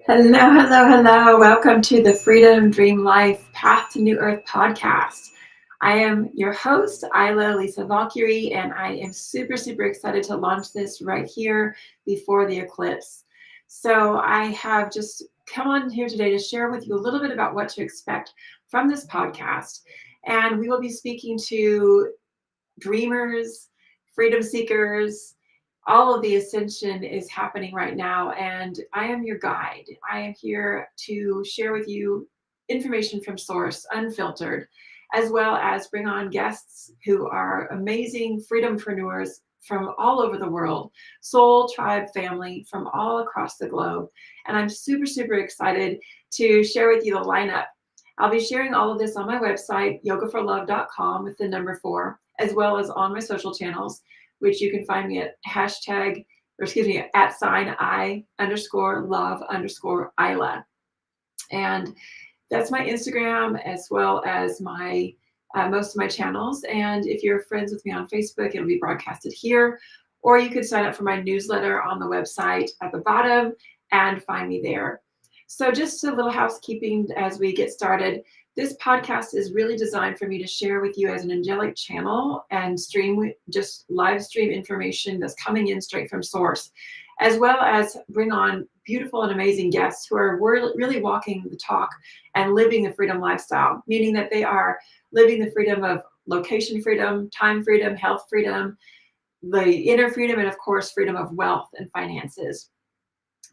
Hello, hello, hello. Welcome to the Freedom Dream Life Path to New Earth podcast. I am your host, Aiylah Lisa Valkyrie, and I am super, super excited to launch this right here before the eclipse. So I have just come on here today to share with you a little bit about what to expect from this podcast. And we will be speaking to dreamers, freedom seekers. All of the ascension is happening right now, and I am your guide. I am here to share with you information from source, unfiltered, as well as bring on guests who are amazing freedompreneurs from all over the world, soul tribe family from all across the globe. And I'm super, super excited to share with you the lineup. I'll be sharing all of this on my website, yogaforlove.com with the number 4, as well as on my social channels, which you can find me at @I_love_Aiylah. And that's my Instagram, as well as my most of my channels. And if you're friends with me on Facebook, it'll be broadcasted here, or you could sign up for my newsletter on the website at the bottom and find me there. So just a little housekeeping as we get started. This podcast is really designed for me to share with you as an angelic channel and just live stream information that's coming in straight from source, as well as bring on beautiful and amazing guests who are really walking the talk and living the freedom lifestyle, meaning that they are living the freedom of location freedom, time freedom, health freedom, the inner freedom, and of course, freedom of wealth and finances.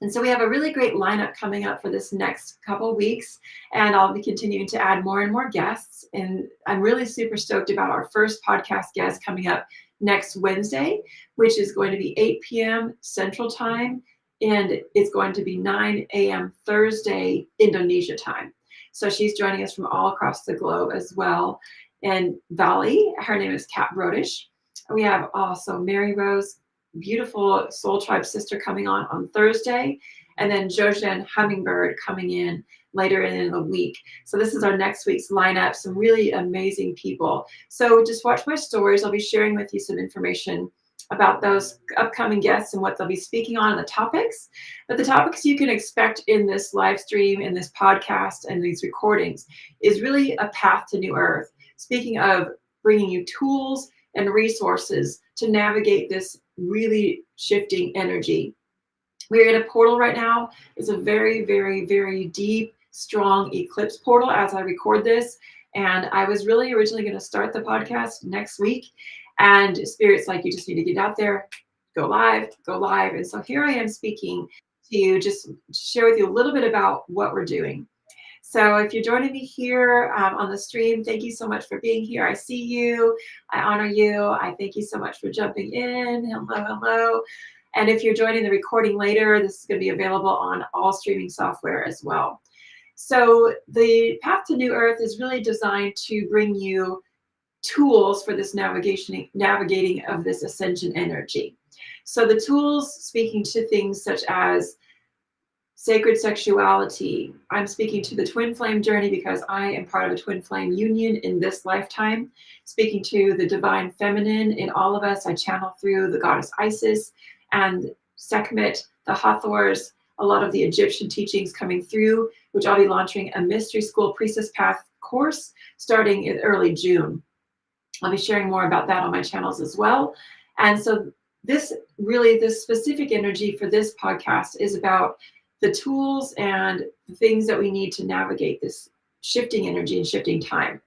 And so we have a really great lineup coming up for this next couple weeks, and I'll be continuing to add more and more guests. And I'm really super stoked about our first podcast guest coming up next Wednesday, which is going to be 8 p.m. Central Time, and it's going to be 9 a.m. Thursday Indonesia time. So she's joining us from all across the globe as well. And Bali, her name is Kat Brodish. We have also Mary Rose, beautiful soul tribe sister, coming on Thursday, and then Jojen Hummingbird coming in later in the week. So this is our next week's lineup, some really amazing people. So just watch my stories. I'll be sharing with you some information about those upcoming guests and what they'll be speaking on and the topics. But the topics you can expect in this live stream, in this podcast, and these recordings is really a path to New Earth. Speaking of bringing you tools and resources to navigate this really shifting energy. We're in a portal right now. It's a very, very, very deep, strong eclipse portal as I record this. And I was really originally going to start the podcast next week. And Spirit's like, you just need to get out there, go live, go live. And so here I am speaking to you, just share with you a little bit about what we're doing. So if you're joining me here on the stream, thank you so much for being here. I see you. I honor you. I thank you so much for jumping in. Hello, hello. And if you're joining the recording later, this is going to be available on all streaming software as well. So the Path to New Earth is really designed to bring you tools for this navigating of this ascension energy. So the tools, speaking to things such as sacred sexuality. I'm speaking to the twin flame journey because I am part of a twin flame union in this lifetime. Speaking to the divine feminine in all of us. I channel through the goddess Isis and Sekhmet, the Hathors, a lot of the Egyptian teachings coming through, which I'll be launching a mystery school priestess path course starting in early June. I'll be sharing more about that on my channels as well. And so this specific energy for this podcast is about the tools and the things that we need to navigate this shifting energy and shifting time.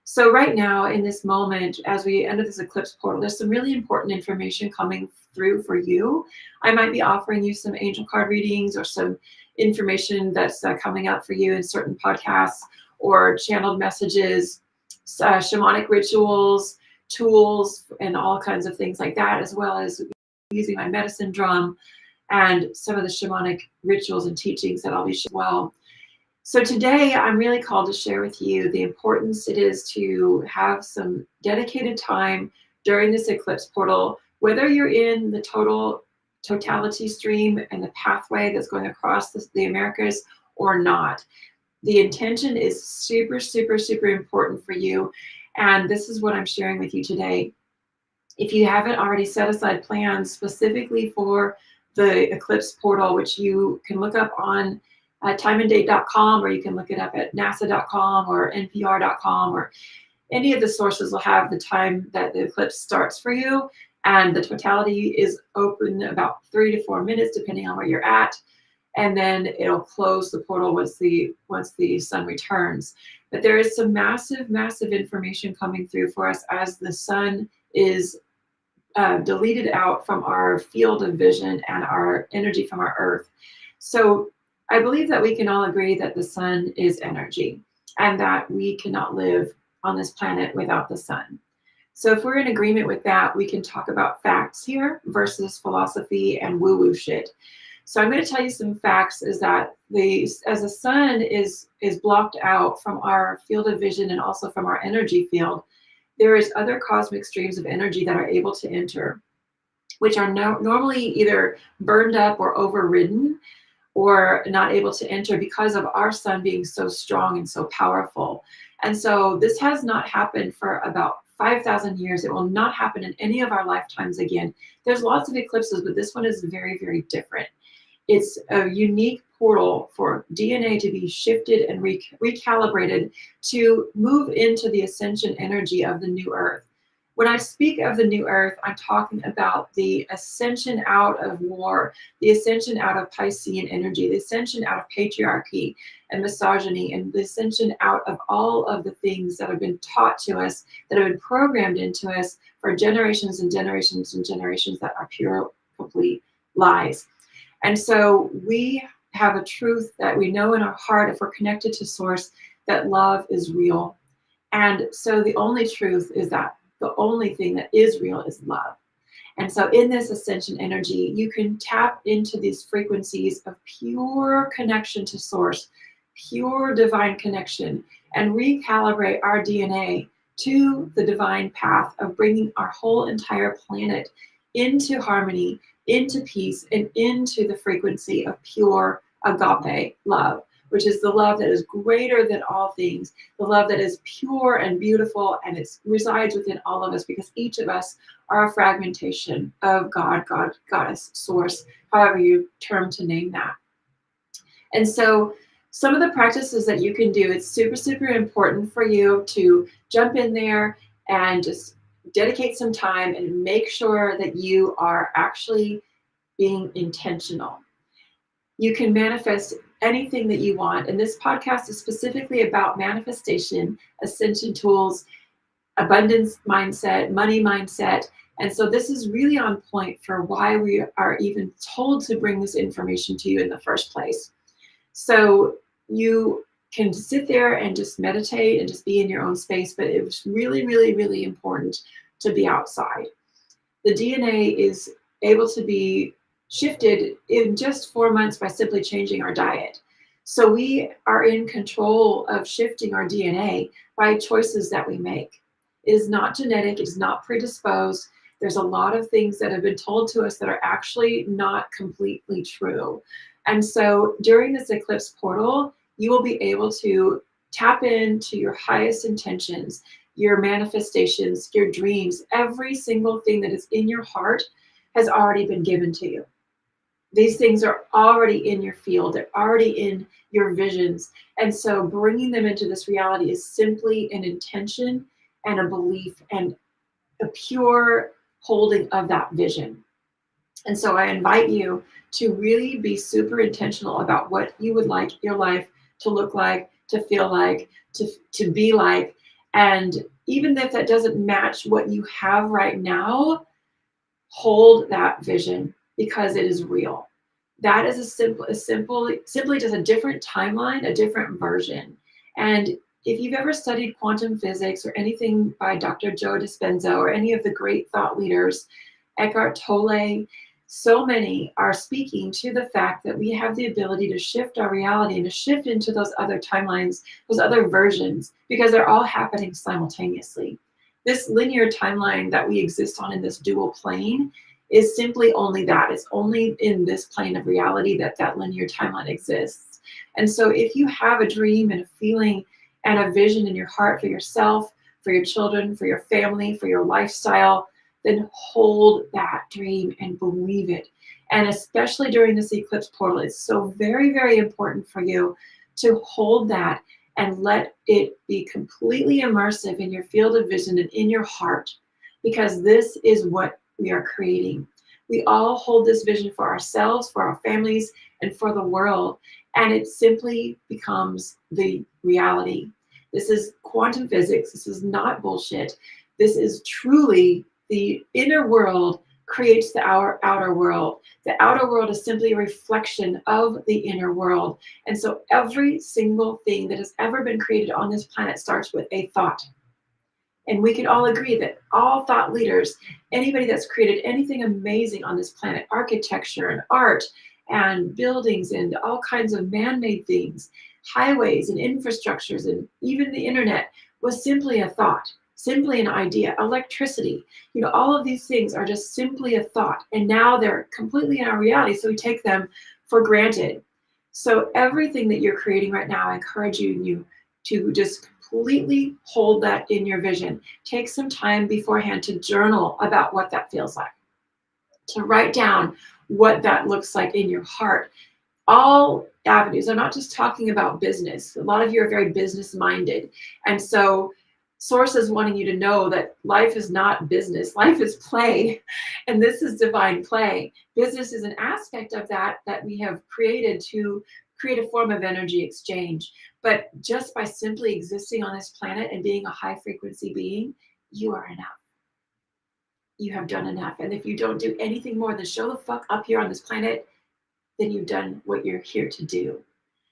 So right now in this moment, as we enter this eclipse portal, there's some really important information coming through for you. I might be offering you some angel card readings or some information that's coming up for you in certain podcasts or channeled messages, shamanic rituals, tools, and all kinds of things like that, as well as using my medicine drum and some of the shamanic rituals and teachings that I'll be sharing as well. So today I'm really called to share with you the importance it is to have some dedicated time during this eclipse portal, whether you're in the totality stream and the pathway that's going across the Americas or not. The intention is super, super, super important for you. And this is what I'm sharing with you today. If you haven't already set aside plans specifically for the eclipse portal, which you can look up on timeanddate.com, or you can look it up at nasa.com or npr.com, or any of the sources will have the time that the eclipse starts for you. And the totality is open about 3 to 4 minutes, depending on where you're at. And then it'll close the portal once the sun returns. But there is some massive, massive information coming through for us as the sun is deleted out from our field of vision and our energy from our earth. So I believe that we can all agree that the sun is energy and that we cannot live on this planet without the sun. So if we're in agreement with that, we can talk about facts here versus philosophy and woo-woo shit. So I'm going to tell you some facts, is that as the sun is blocked out from our field of vision and also from our energy field, there is other cosmic streams of energy that are able to enter, which are normally either burned up or overridden or not able to enter because of our sun being so strong and so powerful. And so this has not happened for about 5,000 years. It will not happen in any of our lifetimes again. There's lots of eclipses, but this one is very, very different. It's a unique portal for DNA to be shifted and recalibrated to move into the ascension energy of the new earth. When I speak of the new earth, I'm talking about the ascension out of war, the ascension out of Piscean energy, the ascension out of patriarchy and misogyny, and the ascension out of all of the things that have been taught to us, that have been programmed into us for generations and generations and generations, that are pure, complete lies. And so we have a truth that we know in our heart, if we're connected to source, that love is real. And so the only truth is that the only thing that is real is love. And so in this ascension energy, you can tap into these frequencies of pure connection to source, pure divine connection, and recalibrate our DNA to the divine path of bringing our whole entire planet into harmony, into peace, and into the frequency of pure agape love, which is the love that is greater than all things, the love that is pure and beautiful, and it resides within all of us, because each of us are a fragmentation of God, Goddess, Source, however you term to name that. And so some of the practices that you can do, it's super, super important for you to jump in there and just dedicate some time and make sure that you are actually being intentional. You can manifest anything that you want. And this podcast is specifically about manifestation, ascension tools, abundance mindset, money mindset. And so this is really on point for why we are even told to bring this information to you in the first place. So you can sit there and just meditate and just be in your own space, but it was really, really, really important to be outside. The DNA is able to be shifted in just 4 months by simply changing our diet. So we are in control of shifting our DNA by choices that we make. It is not genetic, it is not predisposed. There's a lot of things that have been told to us that are actually not completely true. And so during this eclipse portal, you will be able to tap into your highest intentions, your manifestations, your dreams. Every single thing that is in your heart has already been given to you. These things are already in your field. They're already in your visions. And so bringing them into this reality is simply an intention and a belief and a pure holding of that vision. And so I invite you to really be super intentional about what you would like your life to look like, to feel like, to be like. And even if that doesn't match what you have right now, hold that vision, because it is real. That is simply just a different timeline, a different version. And if you've ever studied quantum physics or anything by Dr. Joe Dispenza or any of the great thought leaders, Eckhart Tolle, so many are speaking to the fact that we have the ability to shift our reality and to shift into those other timelines, those other versions, because they're all happening simultaneously. This linear timeline that we exist on in this dual plane is simply only that. It's only in this plane of reality that that linear timeline exists. And so if you have a dream and a feeling and a vision in your heart for yourself, for your children, for your family, for your lifestyle, then hold that dream and believe it. And especially during this eclipse portal, it's so very, very important for you to hold that and let it be completely immersive in your field of vision and in your heart, because this is what we are creating. We all hold this vision for ourselves, for our families, and for the world, and it simply becomes the reality. This is quantum physics. This is not bullshit. This is truly the inner world creates the outer world. The outer world is simply a reflection of the inner world. And so every single thing that has ever been created on this planet starts with a thought. And we can all agree that all thought leaders, anybody that's created anything amazing on this planet, architecture and art and buildings and all kinds of man-made things, highways and infrastructures and even the internet, was simply a thought, simply an idea. Electricity, all of these things are just simply a thought. And now they're completely in our reality, so we take them for granted. So everything that you're creating right now, I encourage you to just completely hold that in your vision. Take some time beforehand to journal about what that feels like, to write down what that looks like in your heart. All avenues. I'm not just talking about business. A lot of you are very business minded. And so Source is wanting you to know that life is not business. Life is play. And this is divine play. Business is an aspect of that we have created to create a form of energy exchange. But just by simply existing on this planet and being a high frequency being, you are enough. You have done enough. And if you don't do anything more than show the fuck up here on this planet, then you've done what you're here to do.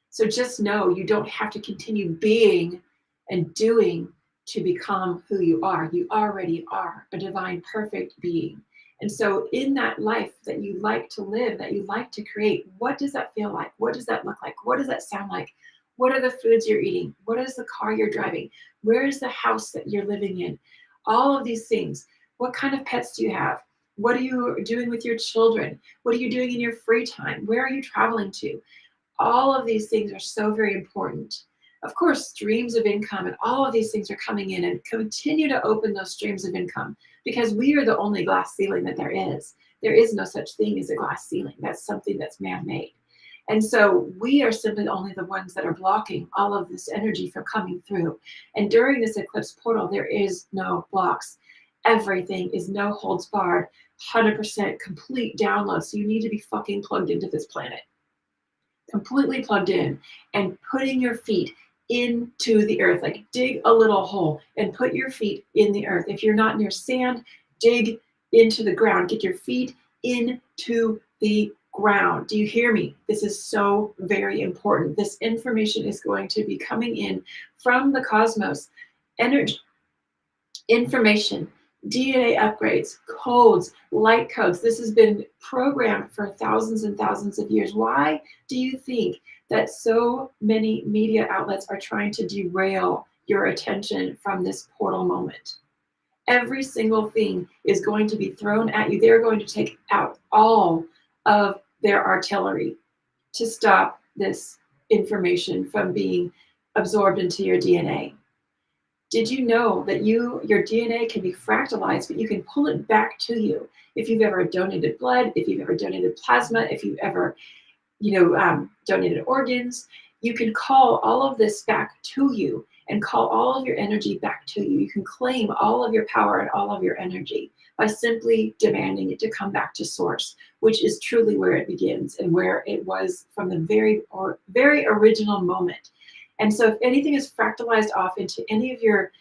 So just know you don't have to continue being and doing to become who you are. You already are a divine, perfect being. And so in that life that you like to live, that you like to create, what does that feel like? What does that look like? What does that sound like? What are the foods you're eating? What is the car you're driving? Where is the house that you're living in? All of these things. What kind of pets do you have? What are you doing with your children? What are you doing in your free time? Where are you traveling to? All of these things are so very important. Of course, streams of income and all of these things are coming in, and continue to open those streams of income, because we are the only glass ceiling that there is. There is no such thing as a glass ceiling. That's something that's man-made. And so we are simply only the ones that are blocking all of this energy from coming through. And during this eclipse portal, there is no blocks. Everything is no holds barred, 100% complete download. So you need to be fucking plugged into this planet. Completely plugged in and putting your feet into the earth. Like dig a little hole and put your feet in the earth. If you're not near sand, dig into the ground. Get your feet into the ground. Do you hear me? This is so very important. This information is going to be coming in from the cosmos. Energy, information, DNA upgrades, codes, light codes. This has been programmed for thousands and thousands of years. Why do you think that so many media outlets are trying to derail your attention from this portal moment? Every single thing is going to be thrown at you. They're going to take out all of their artillery to stop this information from being absorbed into your DNA. Did you know that your DNA can be fractalized, but you can pull it back to you? If you've ever donated blood, if you've ever donated plasma, if you've ever, donated organs, you can call all of this back to you and call all of your energy back to you. You can claim all of your power and all of your energy by simply demanding it to come back to source, which is truly where it begins and where it was from the very original moment. And so if anything is fractalized off into any of your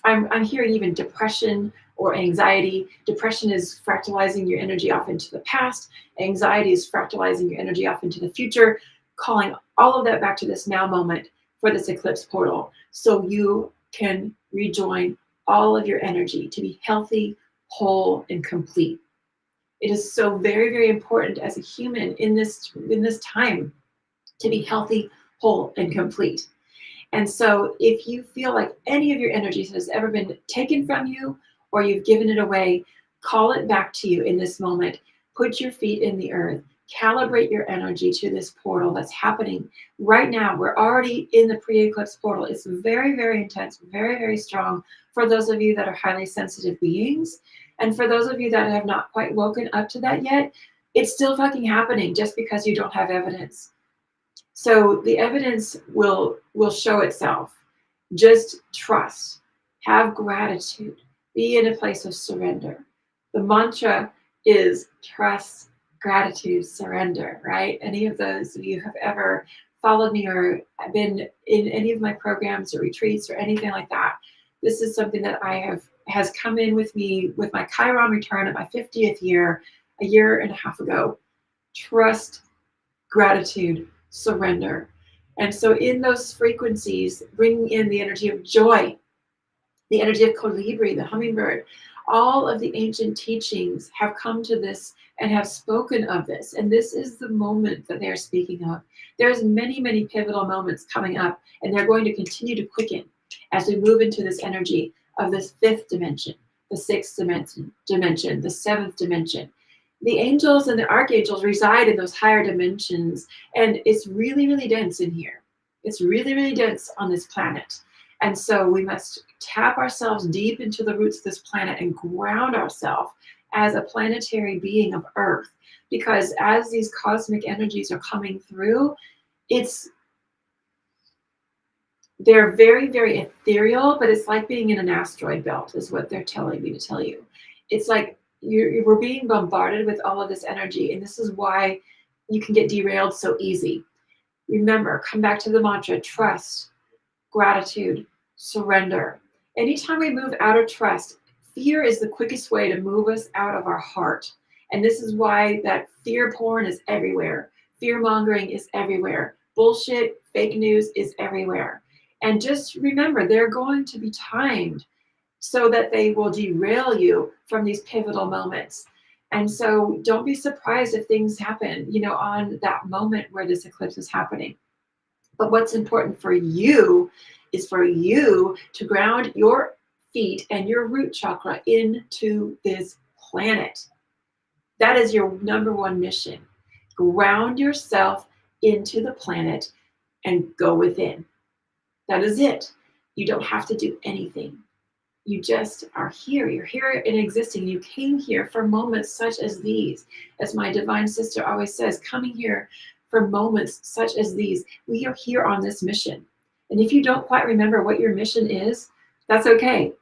I'm hearing even depression or anxiety. Depression is fractalizing your energy off into the past. Anxiety is fractalizing your energy off into the future, calling all of that back to this now moment for this eclipse portal, so you can rejoin all of your energy to be healthy, whole, and complete. It is so very, very important as a human in this time to be healthy, whole, and complete. And so if you feel like any of your energy has ever been taken from you or you've given it away, call it back to you in this moment. Put your feet in the earth. Calibrate your energy to this portal that's happening right now. We're already in the pre-eclipse portal. It's very, very intense, very, very strong for those of you that are highly sensitive beings. And for those of you that have not quite woken up to that yet, it's still fucking happening just because you don't have evidence. So the evidence will show itself. Just trust, have gratitude, be in a place of surrender. The mantra is trust, gratitude, surrender, right? Any of those of you have ever followed me or been in any of my programs or retreats or anything like that, this is something that has come in with me with my Chiron return at my 50th year, a year and a half ago. Trust, gratitude, surrender. And so in those frequencies, bringing in the energy of joy, the energy of colibri, the hummingbird, all of the ancient teachings have come to this and have spoken of this. And this is the moment that they're speaking of. There's many, many pivotal moments coming up, and they're going to continue to quicken as we move into this energy of this fifth dimension, the sixth dimension, the seventh dimension. The angels and the archangels reside in those higher dimensions, and it's really, really dense in here. It's really, really dense on this planet. And so we must tap ourselves deep into the roots of this planet and ground ourselves as a planetary being of Earth. Because as these cosmic energies are coming through, they're very, very ethereal, but it's like being in an asteroid belt is what they're telling me to tell you. It's like we're being bombarded with all of this energy, and this is why you can get derailed so easy. Remember, come back to the mantra, trust, gratitude, surrender. Anytime we move out of trust, fear is the quickest way to move us out of our heart. And this is why that fear porn is everywhere. Fear mongering is everywhere. Bullshit, fake news is everywhere. And just remember, they're going to be timed so that they will derail you from these pivotal moments. And so don't be surprised if things happen, on that moment where this eclipse is happening. But what's important for you is for you to ground your feet and your root chakra into this planet. That is your number one mission. Ground yourself into the planet and go within. That is it. You don't have to do anything. You just are here. You're here and existing. You came here for moments such as these. As my divine sister always says, coming here for moments such as these. We are here on this mission. And if you don't quite remember what your mission is, that's okay.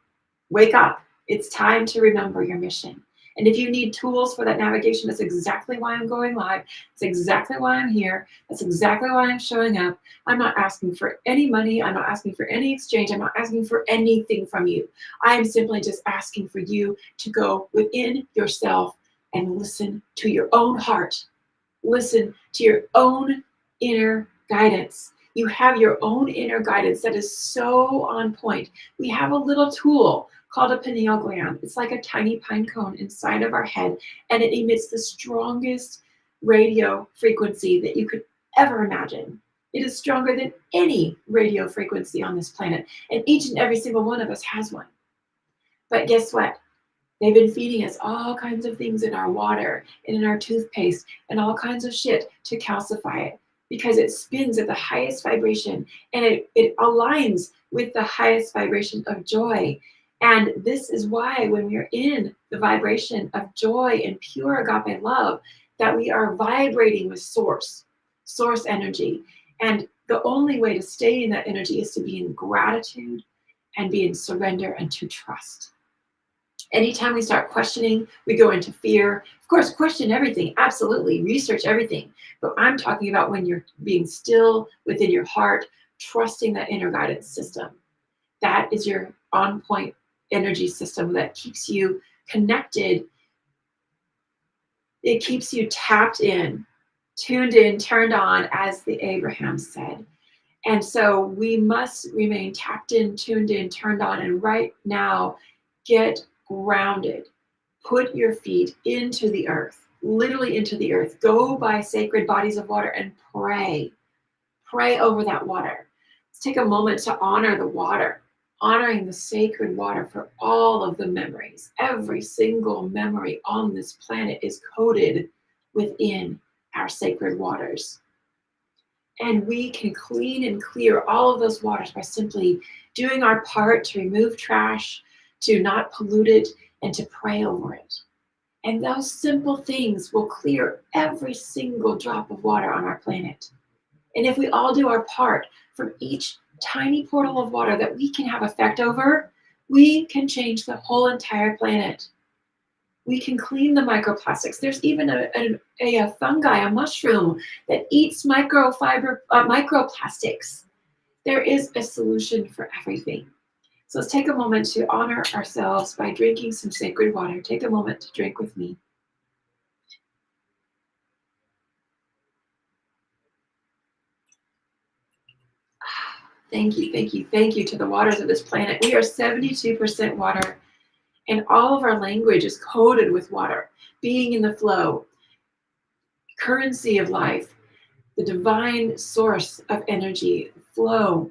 Wake up. It's time to remember your mission. And if you need tools for that navigation, that's exactly why I'm going live. That's exactly why I'm here. That's exactly why I'm showing up. I'm not asking for any money. I'm not asking for any exchange. I'm not asking for anything from you. I am simply just asking for you to go within yourself and listen to your own heart. Listen to your own inner guidance. You have your own inner guidance that is so on point. We have a little tool called a pineal gland. It's like a tiny pine cone inside of our head, and it emits the strongest radio frequency that you could ever imagine. It is stronger than any radio frequency on this planet, and each and every single one of us has one. But guess what? They've been feeding us all kinds of things in our water and in our toothpaste and all kinds of shit to calcify it, because it spins at the highest vibration and it aligns with the highest vibration of joy. And this is why when we're in the vibration of joy and pure agape love, that we are vibrating with source energy. And the only way to stay in that energy is to be in gratitude and be in surrender and to trust. Anytime we start questioning, we go into fear. Of course, question everything, absolutely, research everything. But I'm talking about when you're being still within your heart, trusting that inner guidance system. That is your on-point energy system that keeps you connected. It keeps you tapped in, tuned in, turned on, as the Abrahams said. And so we must remain tapped in, tuned in, turned on, and right now get grounded. Put your feet into the earth, literally into the earth. Go by sacred bodies of water and pray. Pray over that water. Let's take a moment to honor the water, honoring the sacred water for all of the memories. Every single memory on this planet is coded within our sacred waters. And we can clean and clear all of those waters by simply doing our part to remove trash, to not pollute it, and to pray over it. And those simple things will clear every single drop of water on our planet. And if we all do our part from each tiny portal of water that we can have effect over, we can change the whole entire planet. We can clean the microplastics. There's even a fungi, a mushroom that eats microplastics. There is a solution for everything. So let's take a moment to honor ourselves by drinking some sacred water. Take a moment to drink with me. Thank you, thank you, thank you to the waters of this planet. We are 72% water, and all of our language is coded with water, being in the flow, currency of life, the divine source of energy, flow.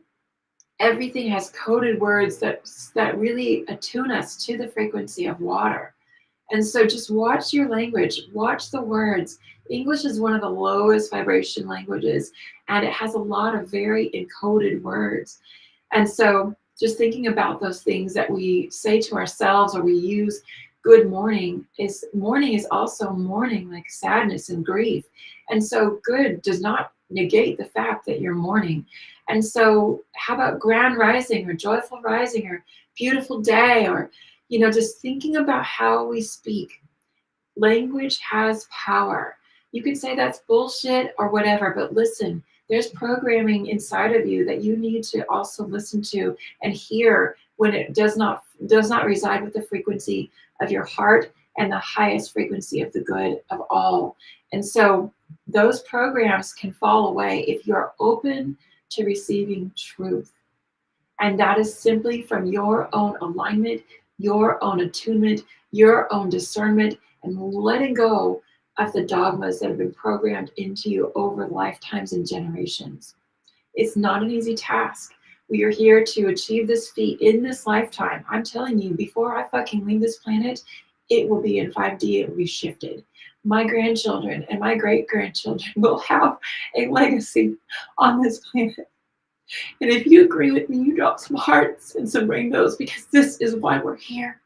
Everything has coded words that really attune us to the frequency of water. And so just watch your language, watch the words. English is one of the lowest vibration languages, and it has a lot of very encoded words. And so just thinking about those things that we say to ourselves or we use, good morning is also mourning, like sadness and grief. And so good does not negate the fact that you're mourning. And so how about grand rising or joyful rising or beautiful day, or just thinking about how we speak. Language has power. You can say that's bullshit or whatever, but listen, there's programming inside of you that you need to also listen to and hear when it does not reside with the frequency of your heart and the highest frequency of the good of all. And so those programs can fall away if you're open to receiving truth. And that is simply from your own alignment, your own attunement, your own discernment, and letting go of the dogmas that have been programmed into you over lifetimes and generations. It's not an easy task. We are here to achieve this feat in this lifetime. I'm telling you, before I fucking leave this planet, it will be in 5D, it will be shifted. My grandchildren and my great-grandchildren will have a legacy on this planet. And if you agree with me, you drop some hearts and some rainbows, because this is why we're here.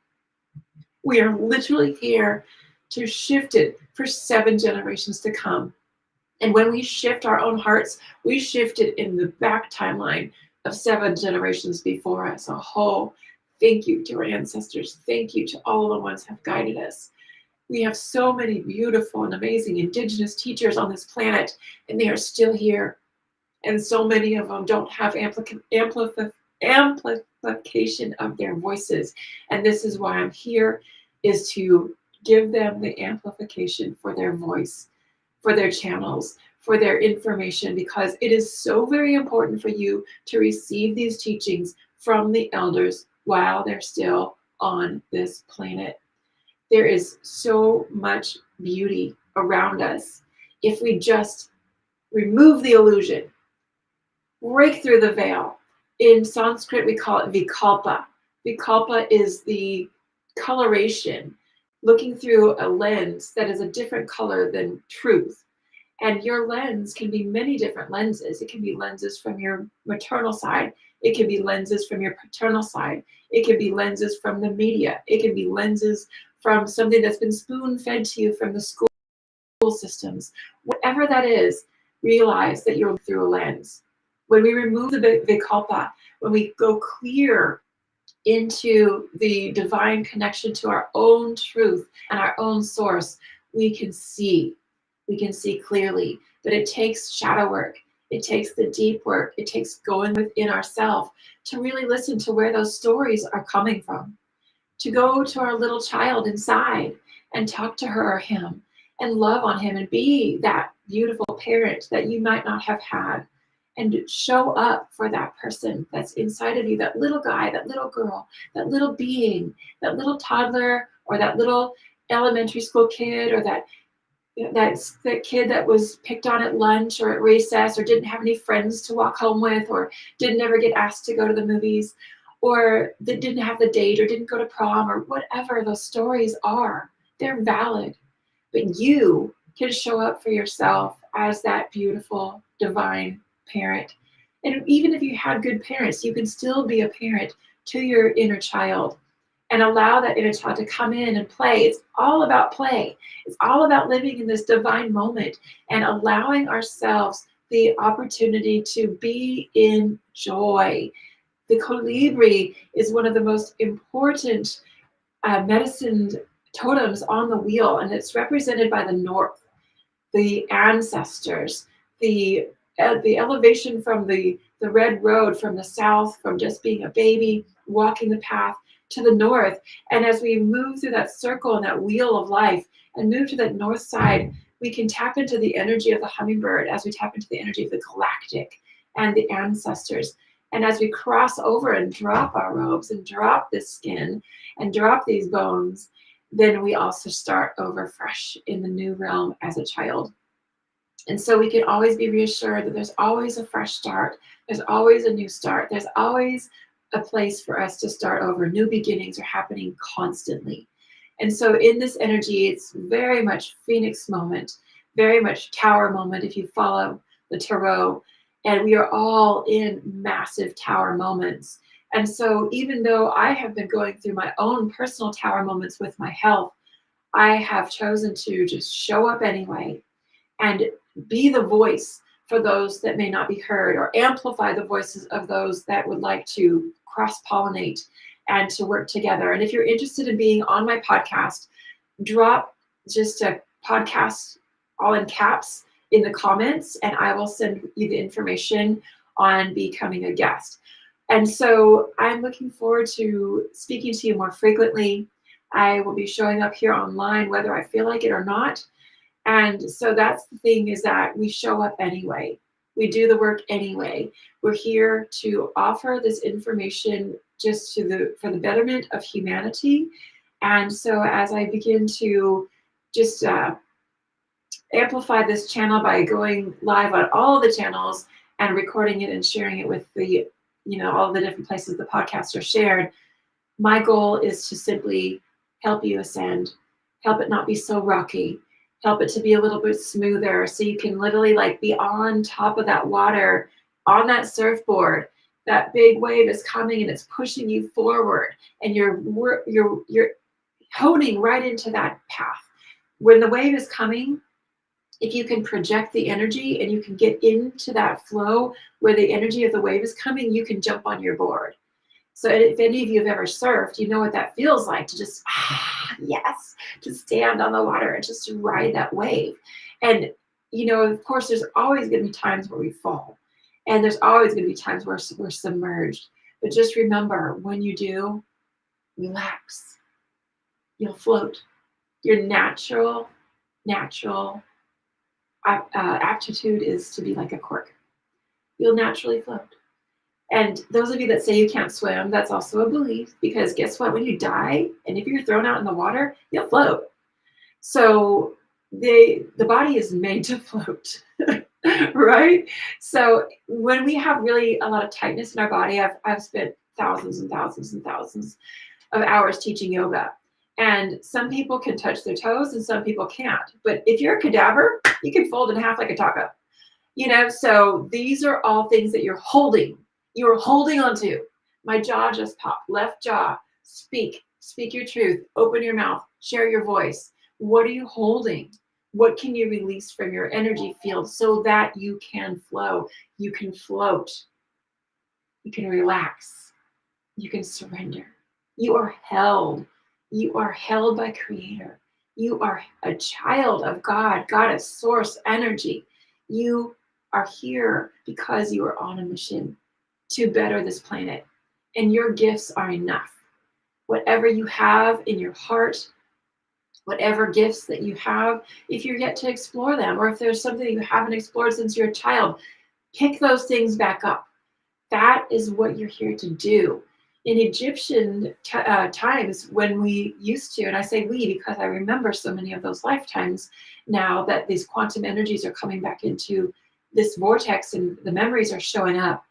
We are literally here to shift it for 7 generations to come. And when we shift our own hearts, we shift it in the back timeline of 7 generations before us. Thank you to our ancestors. Thank you to all of the ones who have guided us. We have so many beautiful and amazing indigenous teachers on this planet, and they are still here. And so many of them don't have amplification of their voices. And this is why I'm here, is to give them the amplification for their voice, for their channels, for their information, because it is so very important for you to receive these teachings from the elders while they're still on this planet. There is so much beauty around us if we just remove the illusion, break through the veil. In Sanskrit, we call it vikalpa. Vikalpa is the coloration, looking through a lens that is a different color than truth. And your lens can be many different lenses. It can be lenses from your maternal side. It can be lenses from your paternal side. It can be lenses from the media. It can be lenses from something that's been spoon-fed to you from the school systems. Whatever that is, realize that you're through a lens. When we remove the vikalpa, when we go clear into the divine connection to our own truth and our own source, we can see clearly. But it takes shadow work. It takes the deep work. It takes going within ourselves to really listen to where those stories are coming from. To go to our little child inside and talk to her or him and love on him and be that beautiful parent that you might not have had, and show up for that person that's inside of you, that little guy, that little girl, that little being, that little toddler, or that little elementary school kid, or that kid that was picked on at lunch or at recess, or didn't have any friends to walk home with, or didn't ever get asked to go to the movies, or that didn't have the date, or didn't go to prom, or whatever those stories are. They're valid. But you can show up for yourself as that beautiful, divine parent. And even if you had good parents, you can still be a parent to your inner child and allow that inner child to come in and play. It's all about play. It's all about living in this divine moment and allowing ourselves the opportunity to be in joy. The colibri is one of the most important medicine totems on the wheel, and it's represented by the north, the ancestors, the elevation from the red road, from the south, from just being a baby, walking the path to the north. And as we move through that circle and that wheel of life and move to that north side, we can tap into the energy of the hummingbird as we tap into the energy of the galactic and the ancestors. And as we cross over and drop our robes and drop this skin and drop these bones, then we also start over fresh in the new realm as a child. And so we can always be reassured that there's always a fresh start. There's always a new start. There's always a place for us to start over. New beginnings are happening constantly. And so in this energy, it's very much Phoenix moment, very much Tower moment if you follow the tarot. And we are all in massive Tower moments. And so even though I have been going through my own personal Tower moments with my health, I have chosen to just show up anyway and be the voice for those that may not be heard, or amplify the voices of those that would like to cross-pollinate and to work together. And if you're interested in being on my podcast, drop just a podcast all in caps in the comments, and I will send you the information on becoming a guest. And so I'm looking forward to speaking to you more frequently. I will be showing up here online whether I feel like it or not. And so that's the thing, is that we show up anyway. We do the work anyway. We're here to offer this information just for the betterment of humanity. And so as I begin to just amplify this channel by going live on all the channels and recording it and sharing it with the, all the different places the podcasts are shared, my goal is to simply help you ascend, help it not be so rocky, help it to be a little bit smoother, so you can literally be on top of that water, on that surfboard. That big wave is coming and it's pushing you forward, and you're honing right into that path. When the wave is coming, if you can project the energy and you can get into that flow where the energy of the wave is coming, you can jump on your board. So if any of you have ever surfed, you know what that feels like, to just, yes, to stand on the water and just to ride that wave. And, of course, there's always going to be times where we fall. And there's always going to be times where we're submerged. But just remember, when you do, relax. You'll float. Your natural aptitude is to be like a cork. You'll naturally float. And those of you that say you can't swim, that's also a belief, because guess what? When you die, and if you're thrown out in the water, you'll float. So the body is made to float, right? So when we have really a lot of tightness in our body, I've spent thousands and thousands and thousands of hours teaching yoga. And some people can touch their toes and some people can't. But if you're a cadaver, you can fold in half like a taco. So these are all things that you're holding. You're holding on to. My jaw just popped. Left jaw. Speak your truth. Open your mouth. Share your voice. What are you holding? What can you release from your energy field so that you can flow? You can float. You can relax. You can surrender. You are held. You are held by Creator. You are a child of God. God is source energy. You are here because you are on a mission to better this planet. And your gifts are enough. Whatever you have in your heart, whatever gifts that you have, if you're yet to explore them, or if there's something you haven't explored since you're a child, pick those things back up. That is what you're here to do. In Egyptian times, when we used to, and I say we because I remember so many of those lifetimes now, that these quantum energies are coming back into this vortex and the memories are showing up.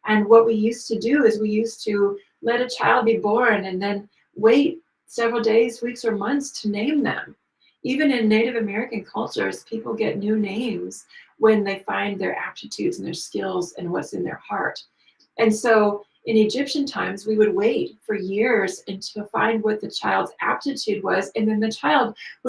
And what we used to do is we used to let a child be born and then wait several days, weeks, or months to name them. Even in Native American cultures, people get new names when they find their aptitudes and their skills and what's in their heart. And so in Egyptian times, we would wait for years and to find what the child's aptitude was, and then the child would